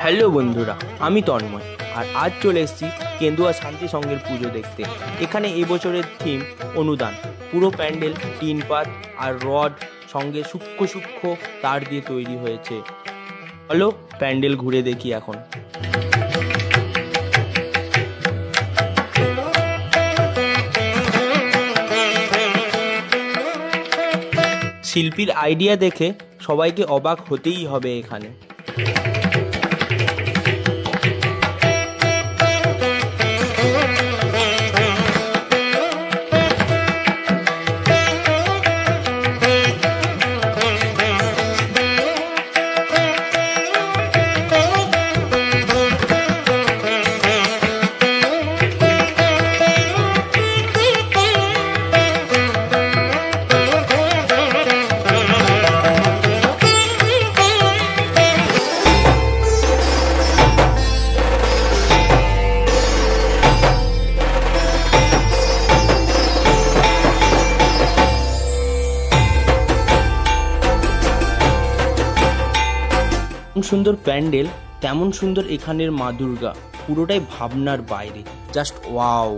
Hello বন্ধুরা, আমি তন্ময় আর আজ চলে এসেছি কেন্দুয়া শান্তি সংঘের পুজো দেখতে। এখানে এবছরের থিম অনুদান। পুরো প্যান্ডেল টিন পাত আর রড সঙ্গে সূক্ষ্ম সূক্ষ্ম তার দিয়ে তৈরি হয়েছে। চলো প্যান্ডেল ঘুরে দেখি এখন। শিল্পীর আইডিয়া দেখে সবাইকে অবাক হতেই হবে এখানে। সুন্দর প্যান্ডেল, তেমন সুন্দর এখানের মা দুর্গা। পুরোটাই ভাবনার বাইরে, জাস্ট ওয়াও।